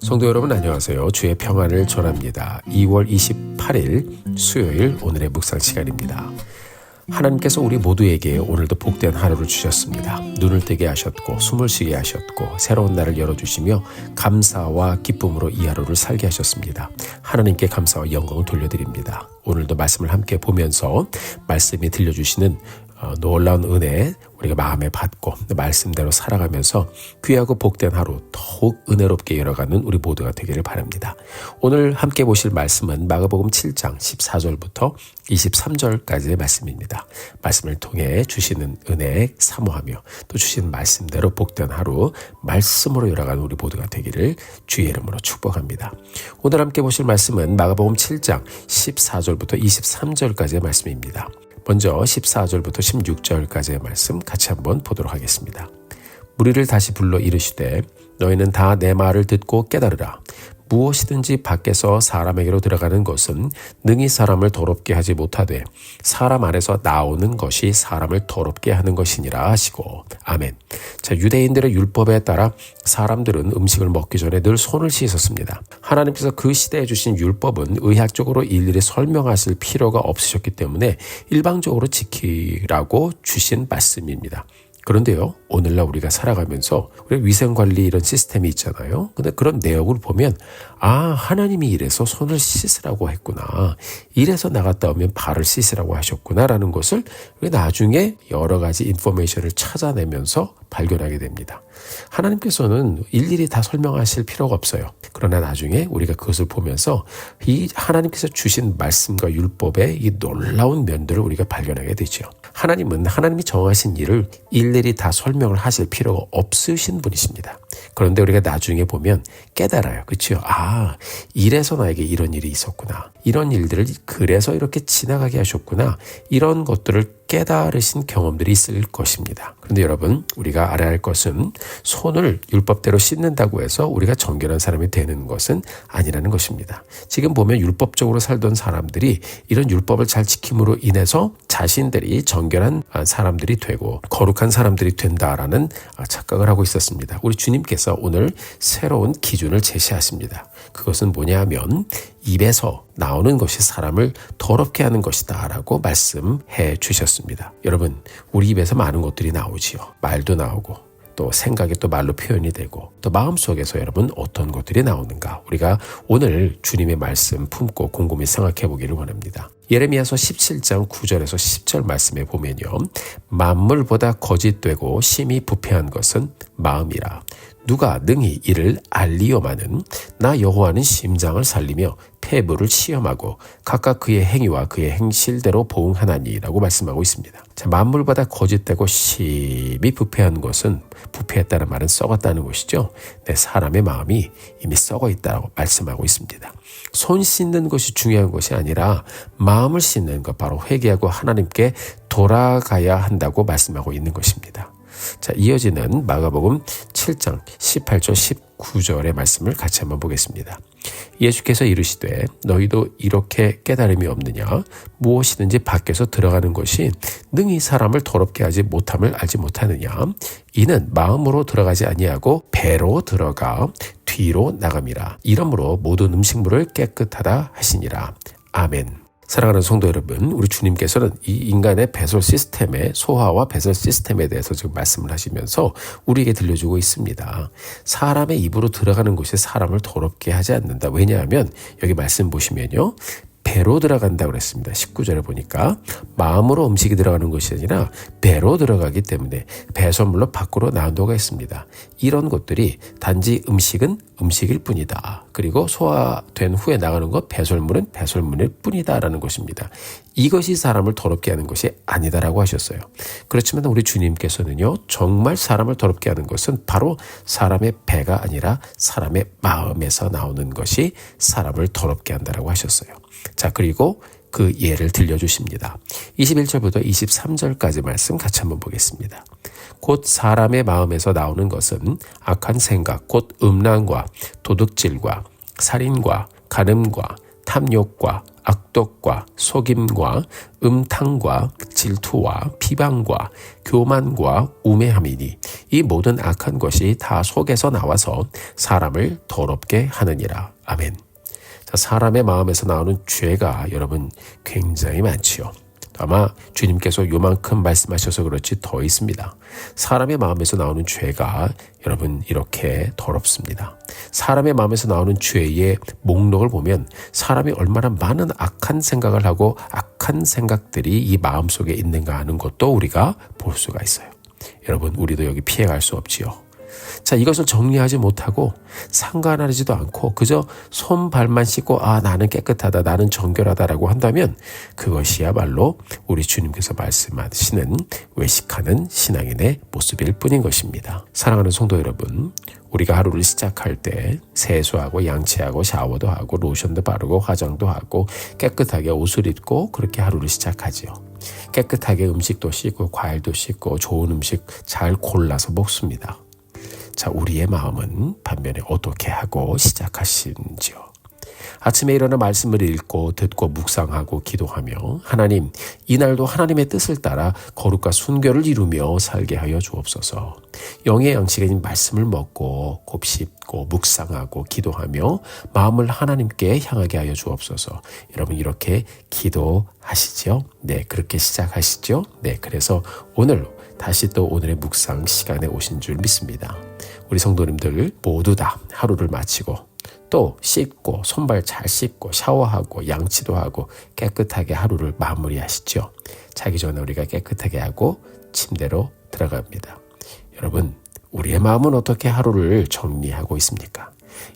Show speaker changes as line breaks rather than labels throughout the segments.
성도 여러분 안녕하세요. 주의 평안을 전합니다. 2월 28일 수요일 오늘의 묵상 시간입니다. 하나님께서 우리 모두에게 오늘도 복된 하루를 주셨습니다. 눈을 뜨게 하셨고 숨을 쉬게 하셨고 새로운 날을 열어주시며 감사와 기쁨으로 이 하루를 살게 하셨습니다. 하나님께 감사와 영광을 돌려드립니다. 오늘도 말씀을 함께 보면서 말씀이 들려주시는 놀라운 은혜 우리가 마음에 받고 말씀대로 살아가면서 귀하고 복된 하루 더욱 은혜롭게 열어가는 우리 모두가 되기를 바랍니다. 오늘 함께 보실 말씀은 마가복음 7장 14절부터 23절까지의 말씀입니다. 말씀을 통해 주시는 은혜 사모하며 또 주시는 말씀대로 복된 하루 말씀으로 열어가는 우리 모두가 되기를 주의 이름으로 축복합니다. 오늘 함께 보실 말씀은 마가복음 7장 14절부터 23절까지의 말씀입니다. 먼저 14절부터 16절까지의 말씀 같이 한번 보도록 하겠습니다. 무리를 다시 불러 이르시되 너희는 다 내 말을 듣고 깨달으라. 무엇이든지 밖에서 사람에게로 들어가는 것은 능히 사람을 더럽게 하지 못하되 사람 안에서 나오는 것이 사람을 더럽게 하는 것이니라 하시고 아멘. 자, 유대인들의 율법에 따라 사람들은 음식을 먹기 전에 늘 손을 씻었습니다. 하나님께서 그 시대에 주신 율법은 의학적으로 일일이 설명하실 필요가 없으셨기 때문에 일방적으로 지키라고 주신 말씀입니다. 그런데요, 오늘날 우리가 살아가면서 우리 위생관리 이런 시스템이 있잖아요. 근데 그런 내용을 보면 하나님이 이래서 손을 씻으라고 했구나. 이래서 나갔다 오면 발을 씻으라고 하셨구나라는 것을 나중에 여러 가지 인포메이션을 찾아내면서 발견하게 됩니다. 하나님께서는 일일이 다 설명하실 필요가 없어요. 그러나 나중에 우리가 그것을 보면서 이 하나님께서 주신 말씀과 율법의 이 놀라운 면들을 우리가 발견하게 되죠. 하나님은 하나님이 정하신 일을 일일이 다 설명을 하실 필요가 없으신 분이십니다. 그런데 우리가 나중에 보면 깨달아요. 그렇죠? 이래서 나에게 이런 일이 있었구나. 이런 일들을 그래서 이렇게 지나가게 하셨구나. 이런 것들을 깨달으신 경험들이 있을 것입니다. 그런데 여러분, 우리가 알아야 할 것은 손을 율법대로 씻는다고 해서 우리가 정결한 사람이 되는 것은 아니라는 것입니다. 지금 보면 율법적으로 살던 사람들이 이런 율법을 잘 지킴으로 인해서 자신들이 정결한 사람들이 되고 거룩한 사람들이 된다라는 착각을 하고 있었습니다. 우리 주님께서 오늘 새로운 기준을 제시하십니다. 그것은 뭐냐 하면 입에서 나오는 것이 사람을 더럽게 하는 것이다 라고 말씀해 주셨습니다. 여러분, 우리 입에서 많은 것들이 나오지요. 말도 나오고 또 생각이 또 말로 표현이 되고 또 마음속에서 여러분 어떤 것들이 나오는가 우리가 오늘 주님의 말씀 품고 곰곰이 생각해 보기를 원합니다. 예레미야서 17장 9절에서 10절 말씀에 보면요. 만물보다 거짓되고 심히 부패한 것은 마음이라. 누가 능히 이를 알리오마는 나 여호와는 심장을 살리며 폐부를 시험하고 각각 그의 행위와 그의 행실대로 보응하나니라고 말씀하고 있습니다. 자, 만물보다 거짓되고 심히 부패한 것은 부패했다는 말은 썩었다는 것이죠. 사람의 마음이 이미 썩어 있다고 말씀하고 있습니다. 손 씻는 것이 중요한 것이 아니라 마음을 씻는 것, 바로 회개하고 하나님께 돌아가야 한다고 말씀하고 있는 것입니다. 자, 이어지는 마가복음 7장 18절 19절의 말씀을 같이 한번 보겠습니다. 예수께서 이르시되 너희도 이렇게 깨달음이 없느냐? 무엇이든지 밖에서 들어가는 것이 능히 사람을 더럽게 하지 못함을 알지 못하느냐? 이는 마음으로 들어가지 아니하고 배로 들어가 뒤로 나감이라. 이러므로 모든 음식물을 깨끗하다 하시니라. 아멘. 사랑하는 성도 여러분, 우리 주님께서는 이 인간의 배설 시스템의 소화와 배설 시스템에 대해서 지금 말씀을 하시면서 우리에게 들려주고 있습니다. 사람의 입으로 들어가는 것이 사람을 더럽게 하지 않는다. 왜냐하면 여기 말씀 보시면요. 배로 들어간다고 그랬습니다. 19절에 보니까 마음으로 음식이 들어가는 것이 아니라 배로 들어가기 때문에 배설물로 밖으로 나온다고 했습니다. 이런 것들이 단지 음식은 음식일 뿐이다. 그리고 소화된 후에 나가는 것 배설물은 배설물일 뿐이다라는 것입니다. 이것이 사람을 더럽게 하는 것이 아니다라고 하셨어요. 그렇지만 우리 주님께서는요. 정말 사람을 더럽게 하는 것은 바로 사람의 배가 아니라 사람의 마음에서 나오는 것이 사람을 더럽게 한다라고 하셨어요. 자, 그리고 그 예를 들려주십니다. 21절부터 23절까지 말씀 같이 한번 보겠습니다. 곧 사람의 마음에서 나오는 것은 악한 생각, 곧 음란과 도둑질과 살인과 간음과 탐욕과 악독과 속임과 음탕과 질투와 비방과 교만과 우매함이니 이 모든 악한 것이 다 속에서 나와서 사람을 더럽게 하느니라. 아멘. 자, 사람의 마음에서 나오는 죄가 여러분 굉장히 많지요. 아마 주님께서 요만큼 말씀하셔서 그렇지 더 있습니다. 사람의 마음에서 나오는 죄가 여러분 이렇게 더럽습니다. 사람의 마음에서 나오는 죄의 목록을 보면 사람이 얼마나 많은 악한 생각을 하고 악한 생각들이 이 마음속에 있는가 하는 것도 우리가 볼 수가 있어요. 여러분 우리도 여기 피해갈 수 없지요. 자, 이것을 정리하지 못하고 상관하지도 않고 그저 손발만 씻고 나는 깨끗하다, 나는 정결하다라고 한다면 그것이야말로 우리 주님께서 말씀하시는 외식하는 신앙인의 모습일 뿐인 것입니다. 사랑하는 성도 여러분, 우리가 하루를 시작할 때 세수하고 양치하고 샤워도 하고 로션도 바르고 화장도 하고 깨끗하게 옷을 입고 그렇게 하루를 시작하지요. 깨끗하게 음식도 씻고 과일도 씻고 좋은 음식 잘 골라서 먹습니다. 자, 우리의 마음은 반면에 어떻게 하고 시작하시는지요? 아침에 일어나 말씀을 읽고 듣고 묵상하고 기도하며 하나님, 이날도 하나님의 뜻을 따라 거룩과 순결을 이루며 살게 하여 주옵소서. 영의 양식인 말씀을 먹고 곱씹고 묵상하고 기도하며 마음을 하나님께 향하게 하여 주옵소서. 여러분 이렇게 기도하시죠? 네, 그렇게 시작하시죠? 네, 그래서 오늘 다시 또 오늘의 묵상 시간에 오신 줄 믿습니다. 우리 성도님들 모두 다 하루를 마치고 또 씻고 손발 잘 씻고 샤워하고 양치도 하고 깨끗하게 하루를 마무리하시죠. 자기 전에 우리가 깨끗하게 하고 침대로 들어갑니다. 여러분, 우리의 마음은 어떻게 하루를 정리하고 있습니까?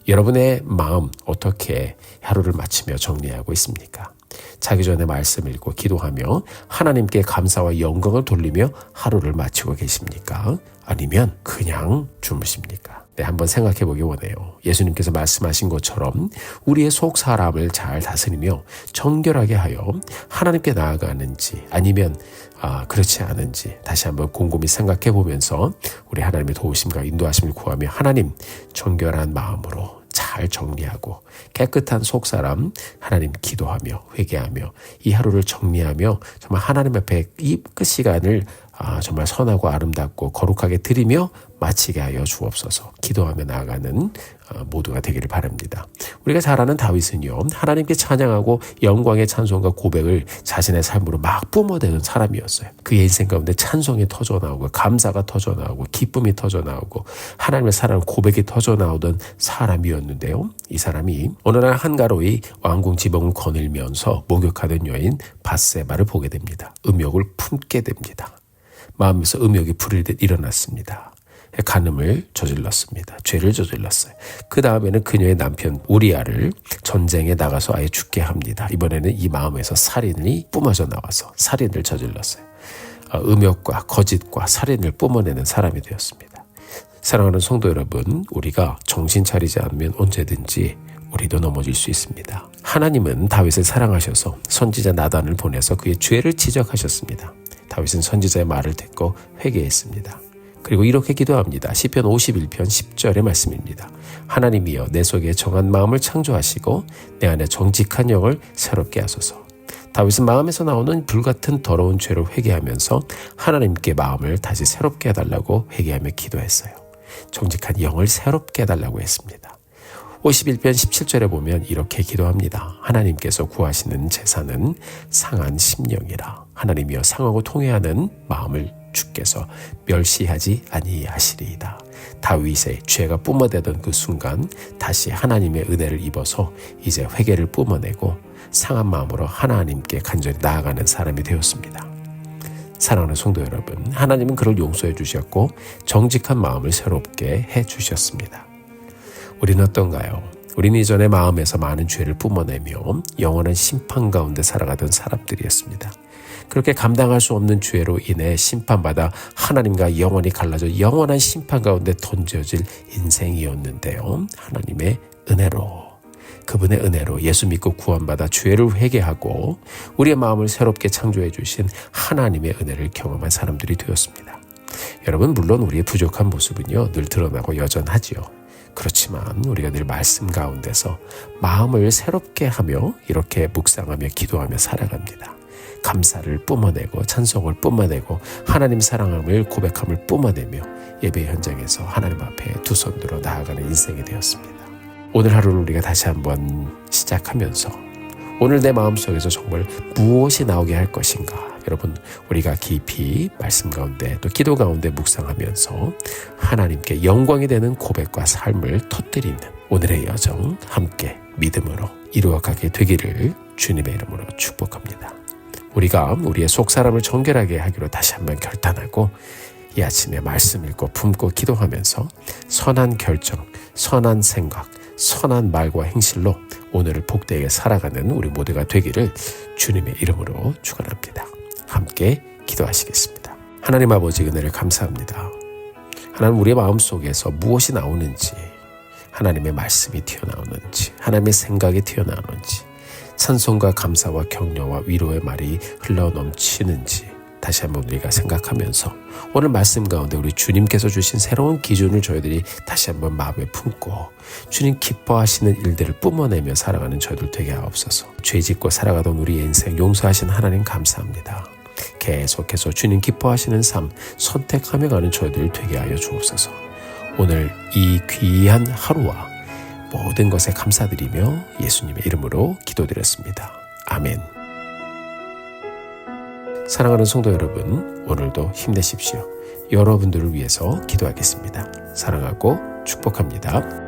여러분의 마음 어떻게 하루를 마치며 정리하고 있습니까? 자기 전에 말씀 읽고 기도하며 하나님께 감사와 영광을 돌리며 하루를 마치고 계십니까? 아니면 그냥 주무십니까? 네, 한번 생각해 보기 원해요. 예수님께서 말씀하신 것처럼 우리의 속 사람을 잘 다스리며 정결하게 하여 하나님께 나아가는지 아니면 그렇지 않은지 다시 한번 곰곰이 생각해 보면서 우리 하나님의 도우심과 인도하심을 구하며 하나님 정결한 마음으로 잘 정리하고 깨끗한 속사람 하나님 기도하며 회개하며 이 하루를 정리하며 정말 하나님 앞에 이 끝 시간을 정말 선하고 아름답고 거룩하게 드리며 마치게 하여 주옵소서. 기도하며 나아가는 모두가 되기를 바랍니다. 우리가 잘 아는 다윗은요, 하나님께 찬양하고 영광의 찬송과 고백을 자신의 삶으로 막 뿜어대는 사람이었어요. 그의 인생 가운데 찬송이 터져나오고 감사가 터져나오고 기쁨이 터져나오고 하나님의 사랑 고백이 터져나오던 사람이었는데요. 이 사람이 어느 날 한가로이 왕궁 지붕을 거닐면서 목욕하던 여인 밧세바를 보게 됩니다. 음욕을 품게 됩니다. 마음에서 음욕이 부릴듯 일어났습니다. 간음을 저질렀습니다. 죄를 저질렀어요. 그 다음에는 그녀의 남편 우리아를 전쟁에 나가서 아예 죽게 합니다. 이번에는 이 마음에서 살인이 뿜어져 나와서 살인을 저질렀어요. 음욕과 거짓과 살인을 뿜어내는 사람이 되었습니다. 사랑하는 성도 여러분, 우리가 정신 차리지 않으면 언제든지 우리도 넘어질 수 있습니다. 하나님은 다윗을 사랑하셔서 선지자 나단을 보내서 그의 죄를 지적하셨습니다. 다윗은 선지자의 말을 듣고 회개했습니다. 그리고 이렇게 기도합니다. 시편 51편 10절의 말씀입니다. 하나님이여 내 속에 정한 마음을 창조하시고 내 안에 정직한 영을 새롭게 하소서. 다윗은 마음에서 나오는 불같은 더러운 죄를 회개하면서 하나님께 마음을 다시 새롭게 해달라고 회개하며 기도했어요. 정직한 영을 새롭게 해달라고 했습니다. 51편 17절에 보면 이렇게 기도합니다. 하나님께서 구하시는 제사는 상한 심령이라. 하나님이여 상하고 통회하는 마음을 주께서 멸시하지 아니하시리이다. 다윗의 죄가 뿜어대던 그 순간 다시 하나님의 은혜를 입어서 이제 회개를 뿜어내고 상한 마음으로 하나님께 간절히 나아가는 사람이 되었습니다. 사랑하는 성도 여러분, 하나님은 그를 용서해 주셨고 정직한 마음을 새롭게 해 주셨습니다. 우리는 어떤가요? 우리는 이전에 마음에서 많은 죄를 뿜어내며 영원한 심판 가운데 살아가던 사람들이었습니다. 그렇게 감당할 수 없는 죄로 인해 심판받아 하나님과 영원히 갈라져 영원한 심판 가운데 던져질 인생이었는데요. 하나님의 은혜로, 그분의 은혜로 예수 믿고 구원받아 죄를 회개하고 우리의 마음을 새롭게 창조해 주신 하나님의 은혜를 경험한 사람들이 되었습니다. 여러분, 물론 우리의 부족한 모습은요 늘 드러나고 여전하지요. 그렇지만 우리가 늘 말씀 가운데서 마음을 새롭게 하며 이렇게 묵상하며 기도하며 살아갑니다. 감사를 뿜어내고 찬송을 뿜어내고 하나님 사랑함을 고백함을 뿜어내며 예배 현장에서 하나님 앞에 두 손 들어 나아가는 인생이 되었습니다. 오늘 하루를 우리가 다시 한번 시작하면서 오늘 내 마음속에서 정말 무엇이 나오게 할 것인가, 여러분 우리가 깊이 말씀 가운데 또 기도 가운데 묵상하면서 하나님께 영광이 되는 고백과 삶을 터뜨리는 오늘의 여정 함께 믿음으로 이루어가게 되기를 주님의 이름으로 축복합니다. 우리가 우리의 속사람을 정결하게 하기로 다시 한번 결단하고 이 아침에 말씀 읽고 품고 기도하면서 선한 결정, 선한 생각, 선한 말과 행실로 오늘을 복되게 살아가는 우리 모두가 되기를 주님의 이름으로 축원합니다. 함께 기도하시겠습니다. 하나님 아버지 은혜를 감사합니다. 하나님 우리의 마음속에서 무엇이 나오는지, 하나님의 말씀이 튀어나오는지, 하나님의 생각이 튀어나오는지, 찬송과 감사와 격려와 위로의 말이 흘러넘치는지 다시 한번 우리가 생각하면서 오늘 말씀 가운데 우리 주님께서 주신 새로운 기준을 저희들이 다시 한번 마음에 품고 주님 기뻐하시는 일들을 뿜어내며 살아가는 저희들 되게 하옵소서. 죄짓고 살아가던 우리의 인생 용서하신 하나님 감사합니다. 계속해서 주님 기뻐하시는 삶 선택하며 가는 저희들 되게 하여 주옵소서. 오늘 이 귀한 하루와 모든 것에 감사드리며 예수님의 이름으로 기도드렸습니다. 아멘. 사랑하는 성도 여러분, 오늘도 힘내십시오. 여러분들을 위해서 기도하겠습니다. 사랑하고 축복합니다.